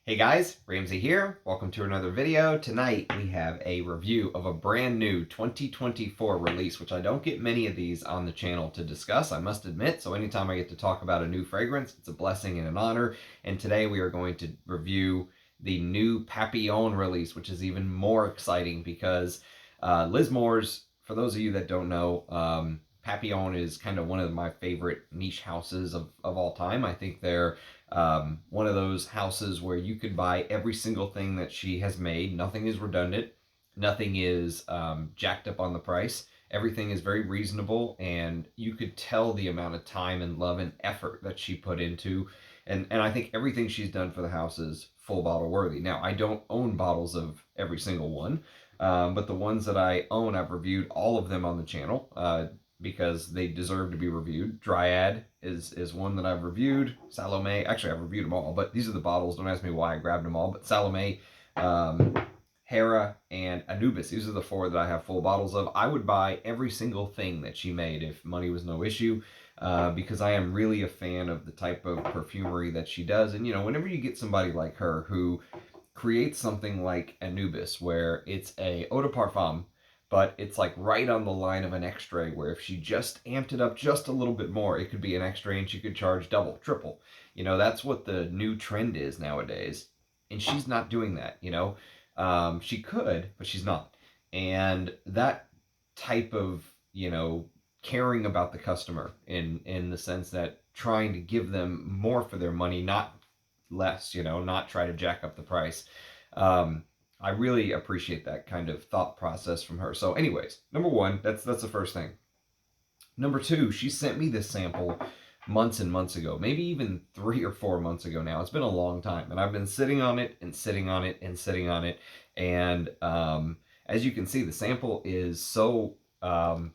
Hey guys, Ramsey here. Welcome to another video. Tonight we have a review of a brand new 2024 release, which I don't get many of these on the channel to discuss, I must admit. So anytime I get to talk about a new fragrance, it's a blessing and an honor. And today we are going to review the new Papillon release, which is even more exciting because Liz Moore's, for those of you that don't know, Papillon is kind of one of my favorite niche houses of all time. I think they're one of those houses where you could buy every single thing that she has made. Nothing is redundant. Nothing is jacked up on the price. Everything is very reasonable, and you could tell the amount of time and love and effort that she put into. And I think everything she's done for the house is full bottle worthy. Now, I don't own bottles of every single one, but the ones that I own, I've reviewed all of them on the channel. Because they deserve to be reviewed. Dryad is one that I've reviewed. Salome, actually I've reviewed them all, but these are the bottles. Don't ask me why I grabbed them all. But Salome, Hera, and Anubis. These are the four that I have full bottles of. I would buy every single thing that she made if money was no issue, because I am really a fan of the type of perfumery that she does. And, you know, whenever you get somebody like her who creates something like Anubis, where it's a eau de parfum, but it's like right on the line of an extrait where if she just amped it up just a little bit more, it could be an extrait and she could charge double, triple. You know, that's what the new trend is nowadays. And she's not doing that, you know. She could, but she's not. And that type of, you know, caring about the customer in the sense that trying to give them more for their money, not less, you know, not try to jack up the price. I really appreciate that kind of thought process from her. So anyways, number one, that's the first thing. Number two, she sent me this sample months and months ago, maybe even 3 or 4 months ago now. It's been a long time, and I've been sitting on it and sitting on it and sitting on it. And as you can see, the sample is so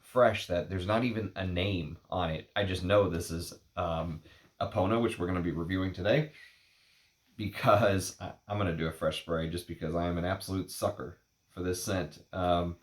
fresh that there's not even a name on it. I just know this is Epona, which we're going to be reviewing today, because I'm going to do a fresh spray just because I am an absolute sucker for this scent. So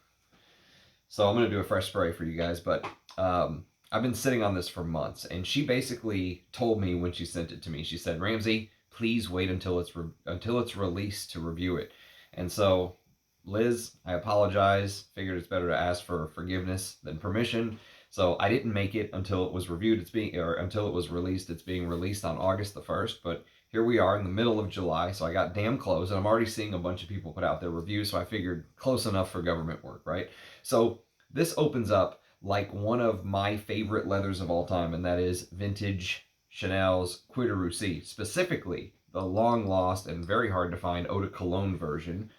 I'm going to do a fresh spray for you guys, but I've been sitting on this for months, and she basically told me when she sent it to me, she said, Ramsey, please wait until it's released to review it. And so, Liz, I apologize. Figured it's better to ask for forgiveness than permission. So I didn't make it until it was reviewed. Until it was released. It's being released on August the 1st, but here we are in the middle of July, so I got damn close, and I'm already seeing a bunch of people put out their reviews, so I figured close enough for government work, right? So this opens up like one of my favorite leathers of all time, and that is vintage Chanel's Cuir de Russie, specifically the long-lost and very hard to find eau de cologne version.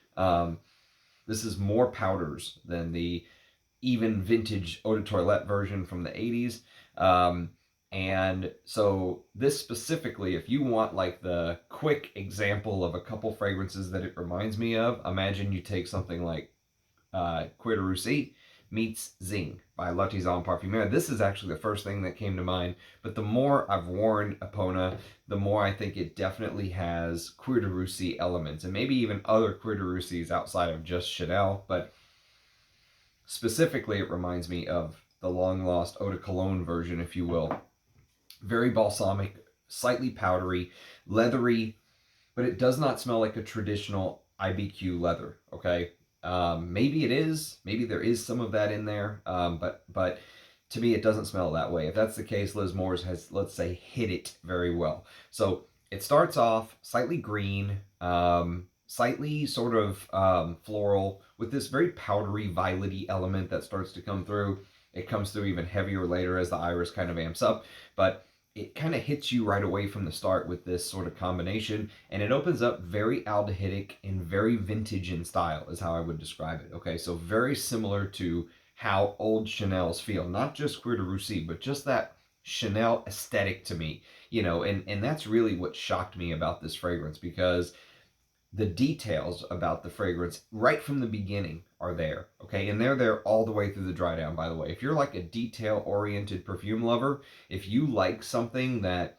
This is more powders than the even vintage eau de toilette version from the 80s. And so this specifically, if you want like the quick example of a couple fragrances that it reminds me of, imagine you take something like Cuir de Russie meets Dzing by L'artisan Parfumeur. This is actually the first thing that came to mind, but the more I've worn Epona, the more I think it definitely has Cuir de Russie elements, and maybe even other Cuir de Russies outside of just Chanel, but specifically it reminds me of the long-lost eau de cologne version, if you will. Very balsamic, slightly powdery, leathery, but it does not smell like a traditional IBQ leather, okay? Maybe it is. Maybe there is some of that in there, but to me, it doesn't smell that way. If that's the case, Liz Moore's has, let's say, hit it very well. So it starts off slightly green, slightly sort of floral, with this very powdery, violety element that starts to come through. It comes through even heavier later as the iris kind of amps up, but it kind of hits you right away from the start with this sort of combination, and it opens up very aldehydic and very vintage in style is how I would describe it. Okay, so very similar to how old Chanel's feel, not just Cuir de Russie, but just that Chanel aesthetic to me, you know, and that's really what shocked me about this fragrance, because the details about the fragrance right from the beginning are there, okay? And they're there all the way through the dry down, by the way. If you're like a detail-oriented perfume lover, if you like something that,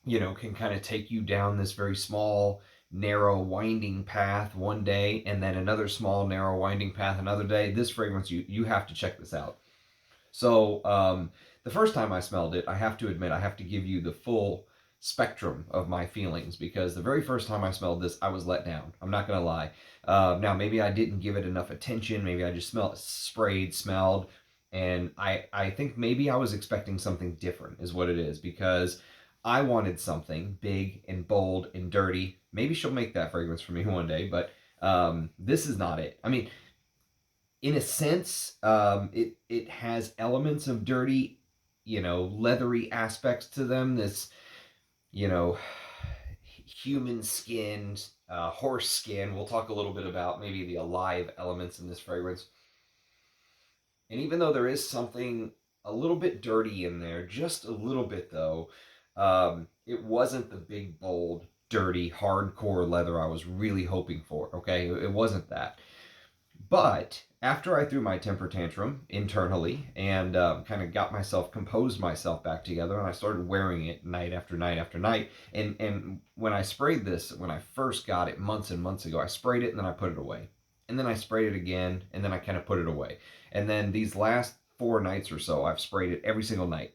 you know, can kind of take you down this very small, narrow, winding path one day, and then another small, narrow, winding path another day, this fragrance, you have to check this out. So, the first time I smelled it, I have to admit, I have to give you the full spectrum of my feelings, because the very first time I smelled this, I was let down. I'm not gonna lie. Now maybe I didn't give it enough attention. Maybe I just smelled, and I think maybe I was expecting something different, is what it is, because I wanted something big and bold and dirty. Maybe she'll make that fragrance for me one day, but this is not it. I mean, in a sense, it has elements of dirty, leathery aspects to them. This, you know, human skin, horse skin. We'll talk a little bit about maybe the alive elements in this fragrance. And even though there is something a little bit dirty in there, just a little bit though, it wasn't the big, bold, dirty, hardcore leather I was really hoping for. Okay, it wasn't that. But after I threw my temper tantrum internally and kind of got myself, composed myself back together, and I started wearing it night after night after night. And when I sprayed this, when I first got it months and months ago, I sprayed it and then I put it away. And then I sprayed it again and then I kind of put it away. And then these last 4 nights or so, I've sprayed it every single night.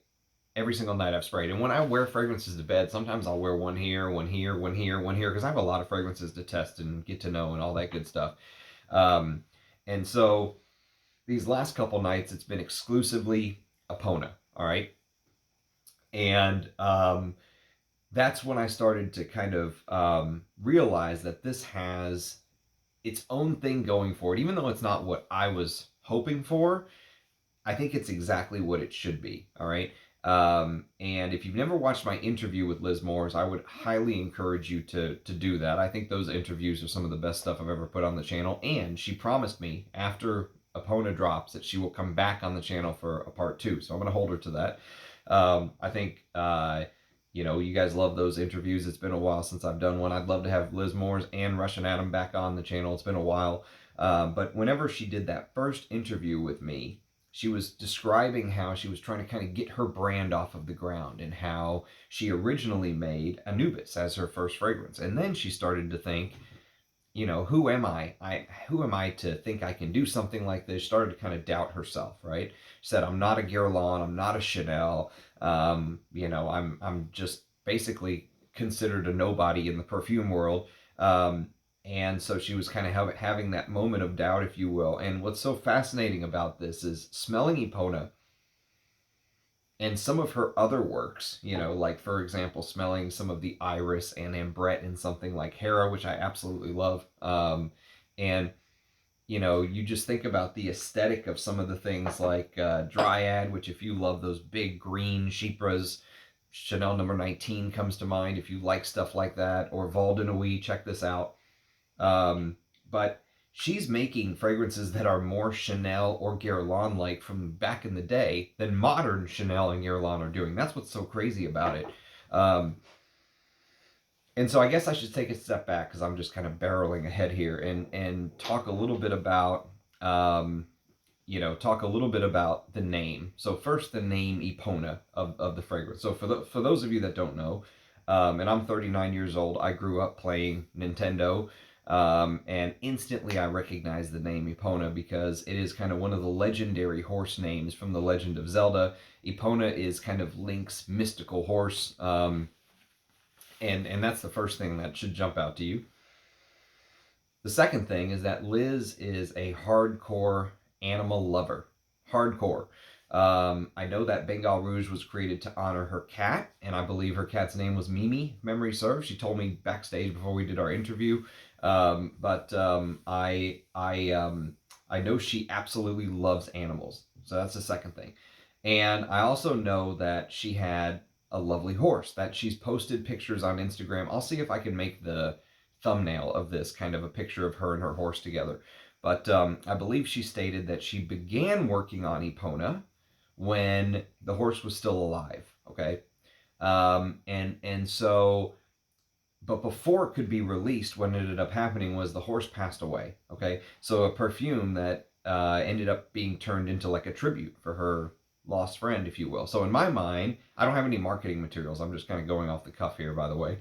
Every single night I've sprayed. And when I wear fragrances to bed, sometimes I'll wear one here, one here, one here, one here, because I have a lot of fragrances to test and get to know and all that good stuff. And so these last couple nights, it's been exclusively Epona, all right? And that's when I started to kind of realize that this has its own thing going for it. Even though it's not what I was hoping for, I think it's exactly what it should be, all right? And if you've never watched my interview with Liz Moores, I would highly encourage you to do that. I think those interviews are some of the best stuff I've ever put on the channel. And she promised me after Epona drops that she will come back on the channel for a part 2. So I'm going to hold her to that. I think, you guys love those interviews. It's been a while since I've done one. I'd love to have Liz Moores and Russian Adam back on the channel. It's been a while. But whenever she did that first interview with me, she was describing how she was trying to kind of get her brand off of the ground, and how she originally made Anubis as her first fragrance. And then she started to think, who am I? Who am I to think I can do something like this? She started to kind of doubt herself, right? She said, I'm not a Guerlain, I'm not a Chanel. I'm just basically considered a nobody in the perfume world. And so she was kind of having that moment of doubt, if you will. And what's so fascinating about this is smelling Epona and some of her other works, like, for example, smelling some of the iris and ambrette in something like Hera, which I absolutely love. And, you just think about the aesthetic of some of the things like Dryad, which, if you love those big green chypres, Chanel number 19 comes to mind if you like stuff like that, or Val de Nuit, check this out. But she's making fragrances that are more Chanel or Guerlain-like from back in the day than modern Chanel and Guerlain are doing. That's what's so crazy about it. And so I guess I should take a step back, because I'm just kind of barreling ahead here, and talk a little bit about, talk a little bit about the name. So first, the name Epona of the fragrance. So for those of you that don't know, and I'm 39 years old, I grew up playing Nintendo. And instantly I recognized the name Epona, because it is kind of one of the legendary horse names from The Legend of Zelda. Epona is kind of Link's mystical horse, and that's the first thing that should jump out to you. The second thing is that Liz is a hardcore animal lover. Hardcore. I know that Bengal Rouge was created to honor her cat, and I believe her cat's name was Mimi, if memory serves. She told me backstage before we did our interview. But I know she absolutely loves animals. So that's the second thing. And I also know that she had a lovely horse that she's posted pictures on Instagram. I'll see if I can make the thumbnail of this kind of a picture of her and her horse together. But I believe she stated that she began working on Epona when the horse was still alive. Okay. And so, but before it could be released, what ended up happening was the horse passed away. Okay. So a perfume that ended up being turned into like a tribute for her lost friend, if you will. So in my mind, I don't have any marketing materials. I'm just kind of going off the cuff here, by the way.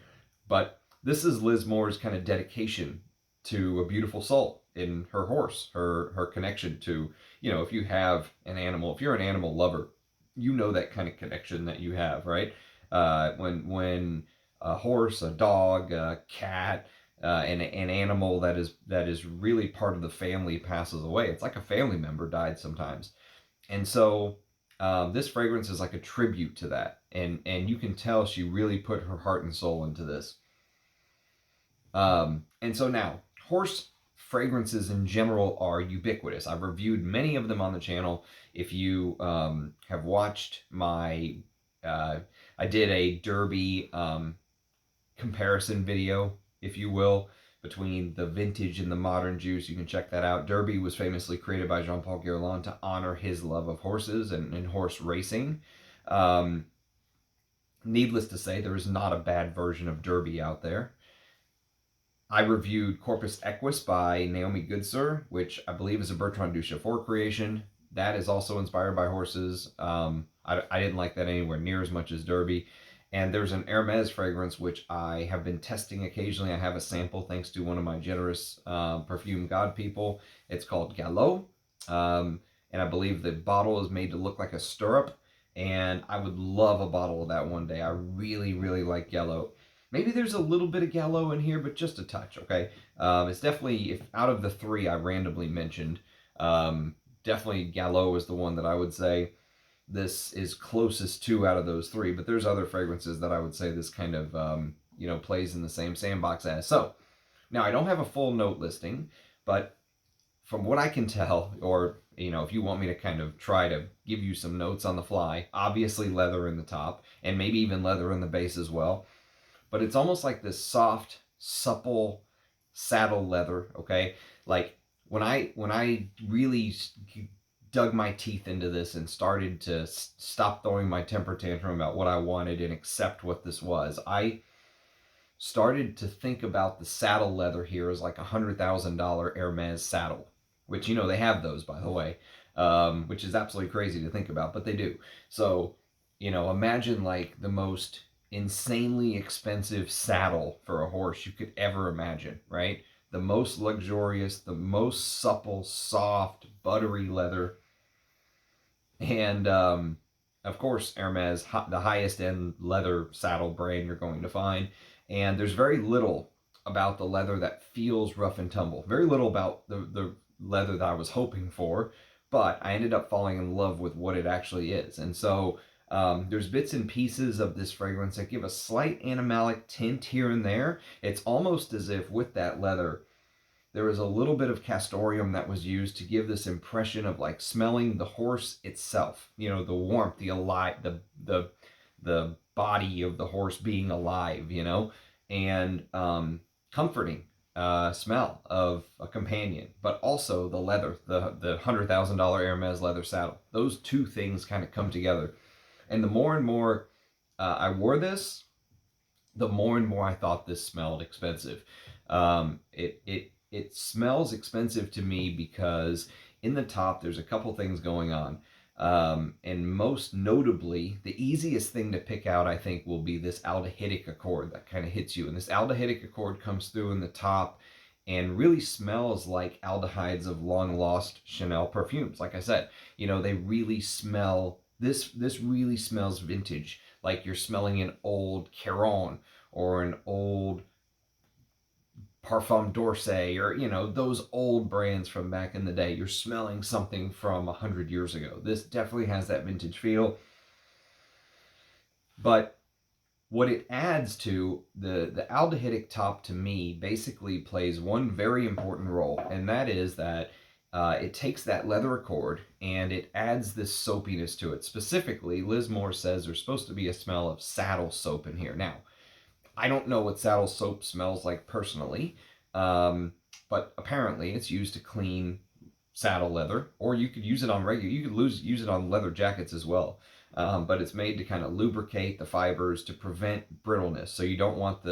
But this is Liz Moore's kind of dedication to a beautiful soul in her horse, her connection to, if you have an animal, if you're an animal lover, you know that kind of connection that you have, right? When a horse, a dog, a cat, an animal that is really part of the family passes away, it's like a family member died sometimes. And so this fragrance is like a tribute to that, and you can tell she really put her heart and soul into this. And so now, horse fragrances in general are ubiquitous. I've reviewed many of them on the channel. If you have watched my, I did a Derby comparison video, if you will, between the vintage and the modern juice. You can check that out. Derby was famously created by Jean-Paul Guerlain to honor his love of horses and horse racing. Needless to say, there is not a bad version of Derby out there. I reviewed Corpus Equus by Naomi Goodsir, which I believe is a Bertrand Duchaufour creation. That is also inspired by horses. I didn't like that anywhere near as much as Derby. And there's an Hermes fragrance, which I have been testing occasionally. I have a sample thanks to one of my generous perfume god people. It's called Gallo. And I believe the bottle is made to look like a stirrup. And I would love a bottle of that one day. I really, really like Gallo. Maybe there's a little bit of Gallo in here, but just a touch, okay? It's definitely, if out of the three I randomly mentioned, definitely Gallo is the one that I would say this is closest to out of those three, but there's other fragrances that I would say this kind of, plays in the same sandbox as. So, now I don't have a full note listing, but from what I can tell, or, if you want me to kind of try to give you some notes on the fly, obviously leather in the top, and maybe even leather in the base as well. But it's almost like this soft, supple saddle leather, okay? Like when I really dug my teeth into this and started to stop throwing my temper tantrum about what I wanted and accept what this was, I started to think about the saddle leather here as like $100,000 Hermes saddle, which, they have those, by the way, which is absolutely crazy to think about, but they do. So, imagine like the most insanely expensive saddle for a horse you could ever imagine, right? The most luxurious, the most supple, soft, buttery leather. And of course, Hermes, the highest end leather saddle brand you're going to find. And there's very little about the leather that feels rough and tumble. Very little about the leather that I was hoping for, but I ended up falling in love with what it actually is. And so there's bits and pieces of this fragrance that give a slight animalic tint here and there. It's almost as if with that leather, there was a little bit of castoreum that was used to give this impression of like smelling the horse itself. The warmth, the alive, the body of the horse being alive, and comforting smell of a companion, but also the leather, the $100,000 Hermes leather saddle. Those two things kind of come together. And the more and more I wore this, the more and more I thought this smelled expensive. It smells expensive to me because in the top there's a couple things going on. And most notably, the easiest thing to pick out, I think, will be this aldehydic accord that kind of hits you. And this aldehydic accord comes through in the top and really smells like aldehydes of long-lost Chanel perfumes. Like I said, they really smell, this really smells vintage, like you're smelling an old Caron or an old Parfum d'Orsay, or those old brands from back in the day. You're smelling something from 100 years ago. This definitely has that vintage feel. But what it adds to the aldehydic top, to me, basically plays one very important role, and that is that it takes that leather accord and it adds this soapiness to it. Specifically, Liz Moore says there's supposed to be a smell of saddle soap in here. Now, I don't know what saddle soap smells like personally, but apparently it's used to clean saddle leather, or you could use it on you could use it on leather jackets as well. But it's made to kind of lubricate the fibers to prevent brittleness. So you don't want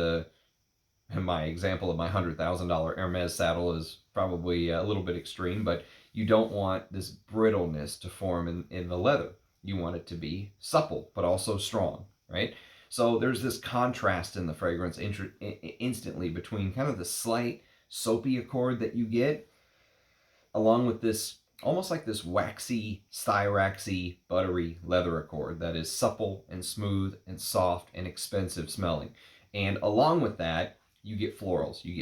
my example of my $100,000 Hermes saddle is probably a little bit extreme, but you don't want this brittleness to form in the leather. You want it to be supple, but also strong, right? So there's this contrast in the fragrance instantly between kind of the slight soapy accord that you get, along with this almost like this waxy, styraxy, buttery leather accord that is supple and smooth and soft and expensive smelling. And along with that, you get florals. You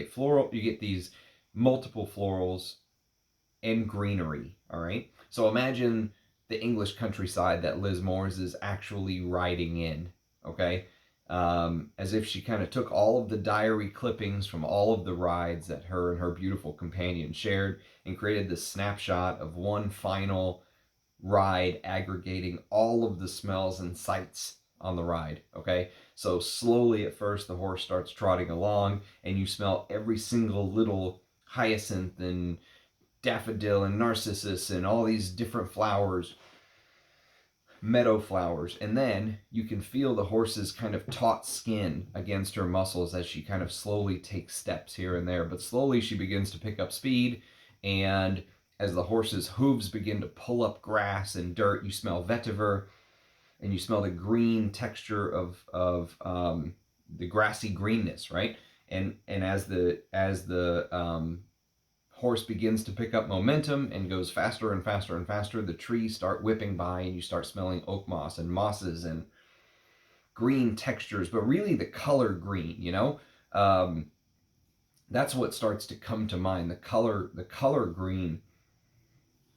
get these multiple florals and greenery. All right. So imagine the English countryside that Liz Moores is actually riding in. Okay. As if she kind of took all of the diary clippings from all of the rides that her and her beautiful companion shared and created this snapshot of one final ride aggregating all of the smells and sights on the ride. Okay, so slowly at first the horse starts trotting along and you smell every single little hyacinth and daffodil and narcissus and all these different flowers, meadow flowers, and then you can feel the horse's kind of taut skin against her muscles as she kind of slowly takes steps here and there. But slowly she begins to pick up speed, and as the horse's hooves begin to pull up grass and dirt, you smell vetiver, and you smell the green texture of the grassy greenness, right? And as the horse begins to pick up momentum and goes faster and faster and faster, the trees start whipping by and you start smelling oak moss and mosses and green textures, but really the color green, you know? That's what starts to come to mind, the color green,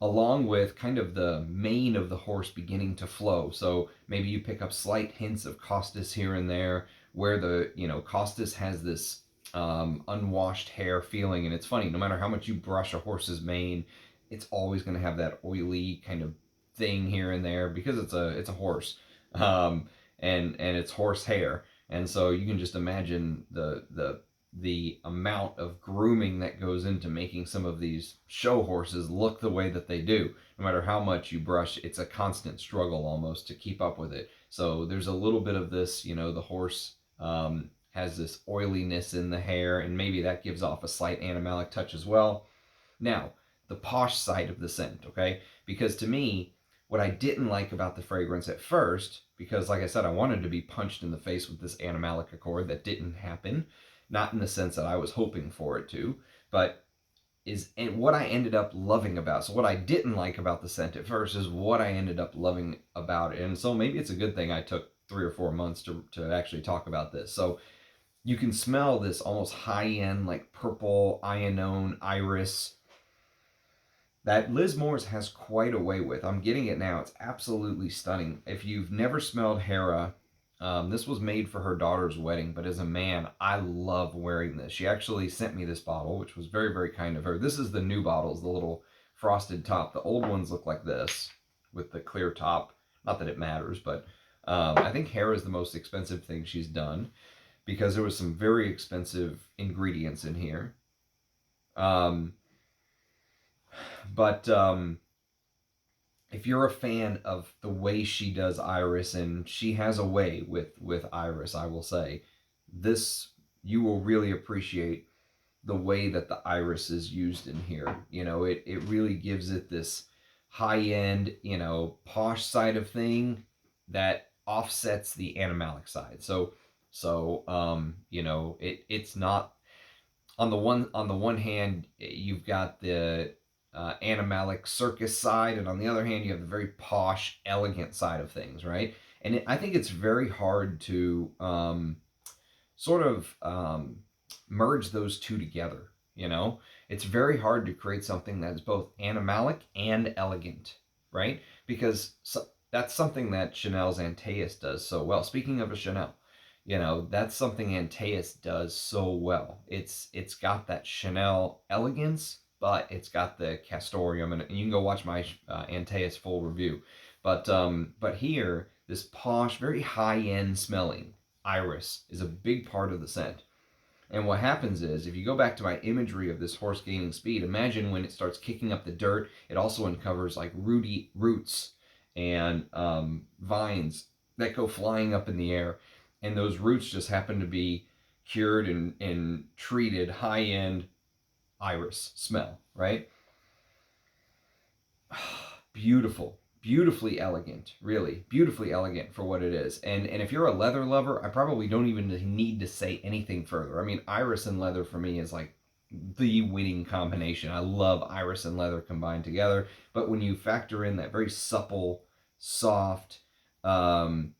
along with kind of the mane of the horse beginning to flow. So maybe you pick up slight hints of costus here and there, where costus has this unwashed hair feeling. And it's funny, no matter how much you brush a horse's mane, it's always going to have that oily kind of thing here and there because it's a horse, and it's horse hair. And so you can just imagine the amount of grooming that goes into making some of these show horses look the way that they do. No matter how much you brush, it's a constant struggle almost to keep up with it. So there's a little bit of this, the horse has this oiliness in the hair, and maybe that gives off a slight animalic touch as well. Now, the Posh side of the scent, okay? Because to me, what I didn't like about the fragrance at first, because like I said, I wanted to be punched in the face with this animalic accord, that didn't happen. Not in the sense that I was hoping for it to, but and what I ended up loving about. So what I didn't like about the scent at first is what I ended up loving about it. And so maybe it's a good thing I took 3 or 4 months to actually talk about this. So you can smell this almost high-end, like purple, ionone, iris, that Liz Moores has quite a way with. I'm getting it now. It's absolutely stunning. If you've never smelled Hera, this was made for her daughter's wedding, but as a man, I love wearing this. She actually sent me this bottle, which was very, very kind of her. This is the new bottles, the little frosted top. The old ones look like this with the clear top. Not that it matters, but I think Hera is the most expensive thing she's done because there was some very expensive ingredients in here. But if you're a fan of the way she does iris, and she has a way with iris, I will say, this, you will really appreciate the way that the iris is used in here. It really gives it this high-end, Posh side of thing that offsets the animalic side. So it's not, on the one hand, you've got the animalic circus side, and on the other hand you have the very posh, elegant side of things, right? And I think it's very hard to merge those two together. It's very hard to create something that's both animalic and elegant, right? Because that's something that Chanel's Antaeus does so well. Speaking of a Chanel, that's something Antaeus does so well. It's got that Chanel elegance, but it's got the castoreum, and you can go watch my Antaeus full review. But here, this posh, very high-end smelling iris is a big part of the scent. And what happens is, if you go back to my imagery of this horse gaining speed, imagine when it starts kicking up the dirt, it also uncovers like rooty roots and vines that go flying up in the air. And those roots just happen to be cured and treated high-end iris smell, right? Beautifully elegant, really beautifully elegant for what it is. And if you're a leather lover, I probably don't even need to say anything further. I mean, iris and leather for me is like the winning combination. I love iris and leather combined together, but when you factor in that very supple, soft, um,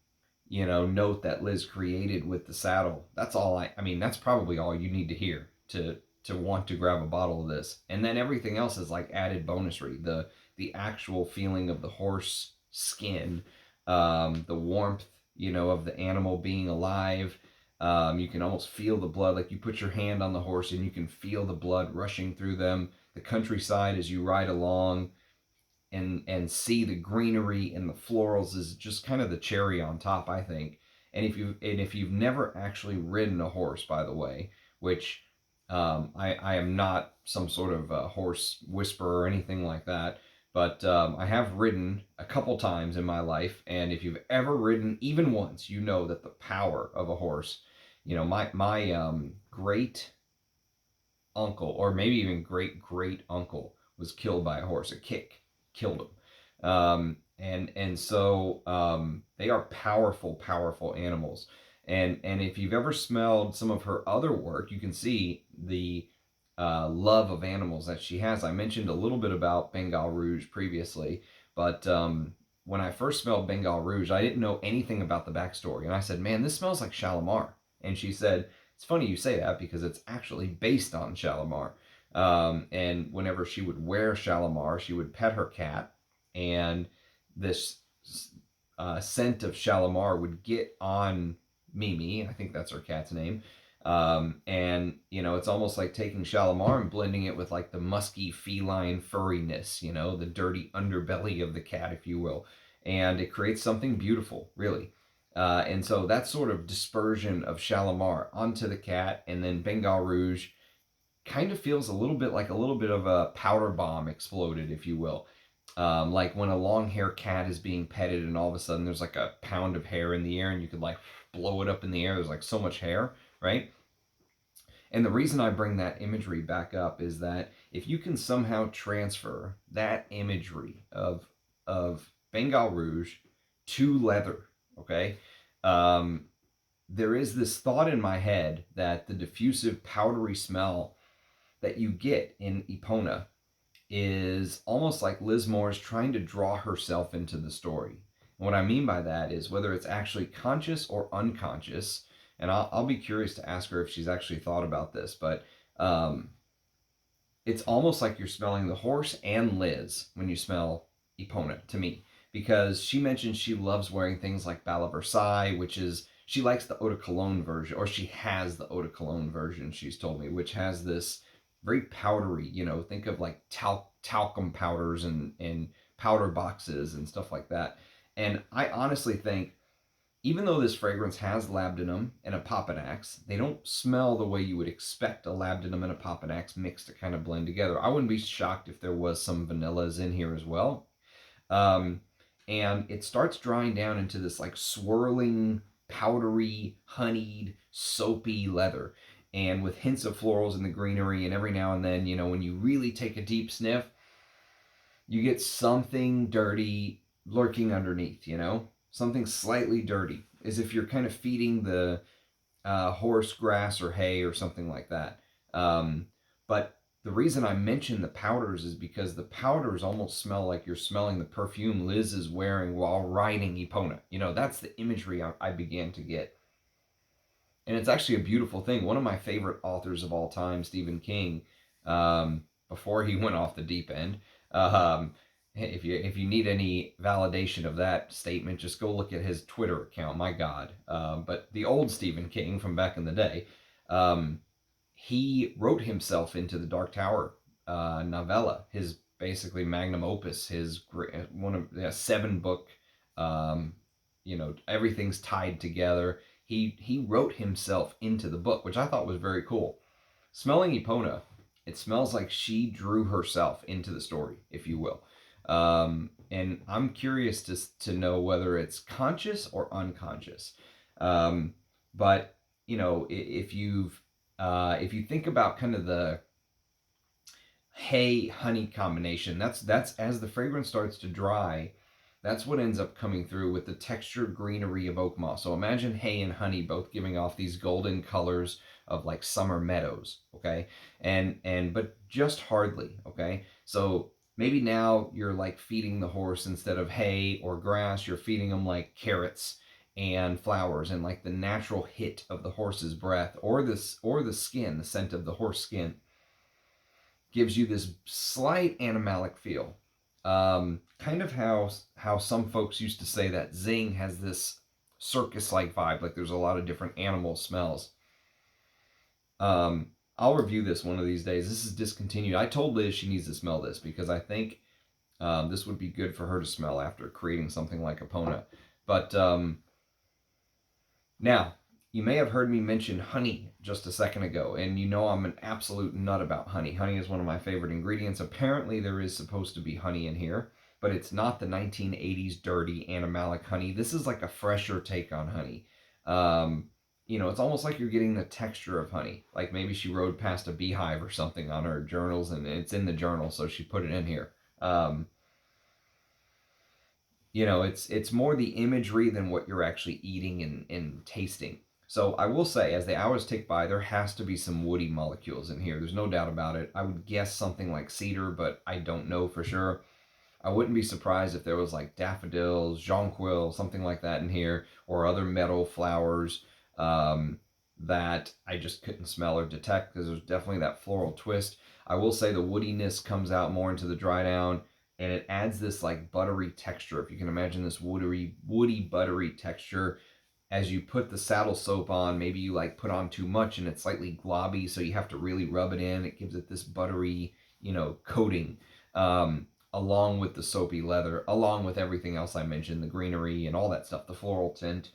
note that Liz created with the saddle, that's all I mean, that's probably all you need to hear to want to grab a bottle of this. And then everything else is like added bonusry. The actual feeling of the horse skin, the warmth, of the animal being alive. You can almost feel the blood, like you put your hand on the horse and you can feel the blood rushing through them. The countryside as you ride along and see the greenery and the florals is just kind of the cherry on top, I think. And if you've never actually ridden a horse, by the way, which I am not some sort of horse whisperer or anything like that, but I have ridden a couple times in my life, and if you've ever ridden even once, you know that the power of a horse. My great uncle, or maybe even great great uncle, was killed by a horse. A kick killed him, and so they are powerful, powerful animals. And if you've ever smelled some of her other work, you can see the love of animals that she has. I mentioned a little bit about Bengal Rouge previously, but when I first smelled Bengal Rouge, I didn't know anything about the backstory, and I said, "Man, this smells like Shalimar." And she said, "It's funny you say that because it's actually based on Shalimar." And whenever she would wear Shalimar, she would pet her cat, and this scent of Shalimar would get on Mimi. I think that's her cat's name. And it's almost like taking Shalimar and blending it with like the musky feline furriness, the dirty underbelly of the cat, if you will. And it creates something beautiful, really. And so that sort of dispersion of Shalimar onto the cat, and then Bengal Rouge kind of feels a little bit like a little bit of a powder bomb exploded, if you will. Like when a long hair cat is being petted and all of a sudden there's like a pound of hair in the air and you could like blow it up in the air. There's like so much hair, right? And the reason I bring that imagery back up is that if you can somehow transfer that imagery of Bengal Rouge to leather, okay, there is this thought in my head that the diffusive powdery smell that you get in Epona is almost like Liz Moore's trying to draw herself into the story. And what I mean by that is whether it's actually conscious or unconscious, and I'll be curious to ask her if she's actually thought about this, but it's almost like you're smelling the horse and Liz when you smell Epona, to me, because she mentioned she loves wearing things like Bala Versailles, which is, she likes the eau de cologne version, or she has the eau de cologne version, she's told me, which has this very powdery, think of like talcum powders and powder boxes and stuff like that. And I honestly think, even though this fragrance has labdanum and a Papanax, they don't smell the way you would expect a labdanum and a Papanax mixed to kind of blend together. I wouldn't be shocked if there was some vanillas in here as well. And it starts drying down into this like swirling, powdery, honeyed, soapy leather. And with hints of florals in the greenery, and every now and then, when you really take a deep sniff, you get something dirty lurking underneath, something slightly dirty, as if you're kind of feeding the horse grass or hay or something like that. But the reason I mention the powders is because the powders almost smell like you're smelling the perfume Liz is wearing while riding Epona. That's the imagery I began to get. And it's actually a beautiful thing. One of my favorite authors of all time, Stephen King, before he went off the deep end, if you need any validation of that statement, just go look at his Twitter account. My God. But the old Stephen King from back in the day, he wrote himself into the Dark Tower novella, his basically magnum opus, his one of 7-book, everything's tied together. He wrote himself into the book, which I thought was very cool. Smelling Epona, it smells like she drew herself into the story, if you will. And I'm curious to know whether it's conscious or unconscious. But if you think about kind of the hay honey combination, that's as the fragrance starts to dry, That's what ends up coming through with the textured greenery of oak moss. So imagine hay and honey both giving off these golden colors of like summer meadows, okay? And but just hardly, okay? So maybe now you're like feeding the horse instead of hay or grass, you're feeding them like carrots and flowers and like the natural hit of the horse's breath or the skin, the scent of the horse skin gives you this slight animalic feel. Kind of how some folks used to say that Dzing has this circus-like vibe, like there's a lot of different animal smells. I'll review this one of these days. This is discontinued. I told Liz she needs to smell this because I think this would be good for her to smell after creating something like Epona. But now, you may have heard me mention honey just a second ago, and you know I'm an absolute nut about honey. Honey is one of my favorite ingredients. Apparently, there is supposed to be honey in here, but it's not the 1980s dirty animalic honey. This is like a fresher take on honey. You know, it's almost like you're getting the texture of honey. Like maybe she rode past a beehive or something on her journals, and it's in the journal, so she put it in here. You know, it's more the imagery than what you're actually eating and tasting. So I will say, as the hours tick by, there has to be some woody molecules in here. There's no doubt about it. I would guess something like cedar, but I don't know for sure. I wouldn't be surprised if there was like daffodils, jonquil, something like that in here, or other meadow flowers that I just couldn't smell or detect because there's definitely that floral twist. I will say the woodiness comes out more into the dry down, and it adds this like buttery texture. If you can imagine this woody buttery texture as you put the saddle soap on, maybe you like put on too much and it's slightly globby, so you have to really rub it in. It gives it this buttery, you know, coating, along with the soapy leather, along with everything else I mentioned, the greenery and all that stuff, the floral tint,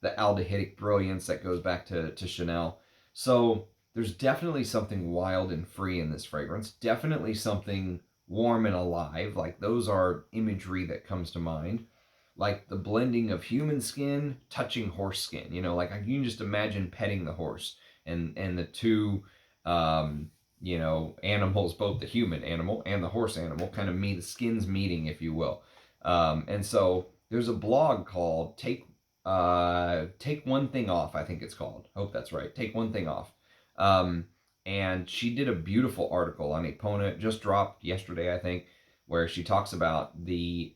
the aldehydic brilliance that goes back to Chanel. So there's definitely something wild and free in this fragrance. Definitely something warm and alive. Like those are imagery that comes to mind. Like the blending of human skin touching horse skin. You know, like you can just imagine petting the horse and the two, you know, animals, both the human animal and the horse animal, kind of meet, the skins meeting, if you will. And so there's a blog called Take One Thing Off, I think it's called. Hope that's right. Take One Thing Off. And she did a beautiful article on Epona. It just dropped yesterday, I think, where she talks about the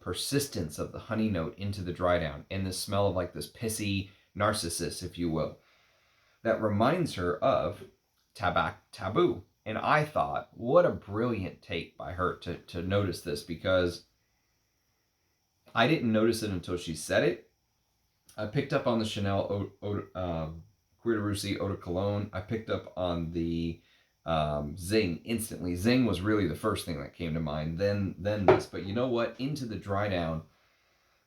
persistence of the honey note into the dry down and the smell of like this pissy narcissus, if you will, that reminds her of Tabac Tabou. And I thought, what a brilliant take by her to notice this, because I didn't notice it until she said it. I picked up on the Chanel Cuir de Russie Eau de Cologne. I picked up on the Dzing instantly. Dzing was really the first thing that came to mind, then this. But you know what? Into the dry down,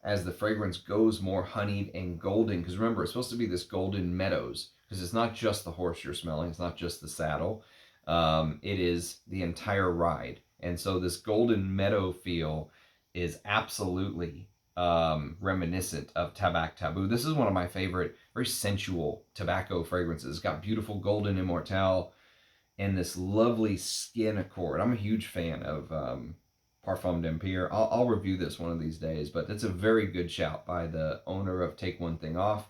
as the fragrance goes more honeyed and golden, because remember, it's supposed to be this golden meadows, because it's not just the horse you're smelling, it's not just the saddle, it is the entire ride. And so this golden meadow feel is absolutely reminiscent of Tabac Tabou. This is one of my favorite, very sensual tobacco fragrances. It's got beautiful golden immortelle and this lovely skin accord. I'm a huge fan of Parfum d'Empire. I'll review this one of these days, but it's a very good shout by the owner of Take One Thing Off.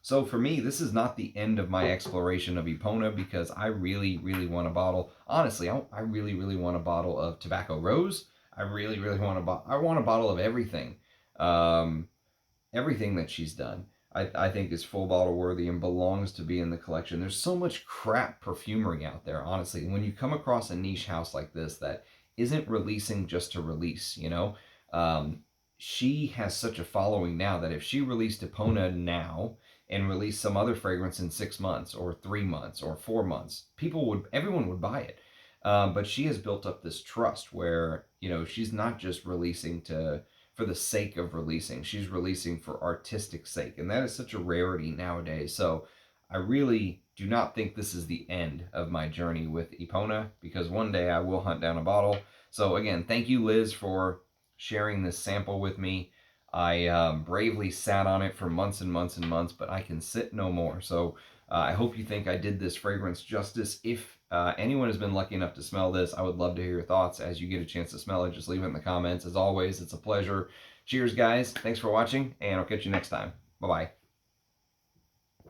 So for me, this is not the end of my exploration of Epona, because I really, really want a bottle. Honestly, I really, really want a bottle of Tobacco Rose. I really, really want I want a bottle of everything. Everything that she's done, I think is full bottle worthy and belongs to be in the collection. There's so much crap perfumery out there, honestly. When you come across a niche house like this that isn't releasing just to release, you know, she has such a following now that if she released Epona now and released some other fragrance in 6 months or 3 months or 4 months, everyone would buy it. But she has built up this trust where, you know, she's not just releasing for the sake of releasing. She's releasing for artistic sake, and that is such a rarity nowadays. So I really do not think this is the end of my journey with Epona, because one day I will hunt down a bottle. So again, thank you, Liz, for sharing this sample with me. I bravely sat on it for months and months and months, but I can sit no more. So I hope you think I did this fragrance justice. If anyone who's been lucky enough to smell this, I would love to hear your thoughts. As you get a chance to smell it, just leave it in the comments. As always, it's a pleasure. Cheers, guys. Thanks for watching, and I'll catch you next time. Bye-bye.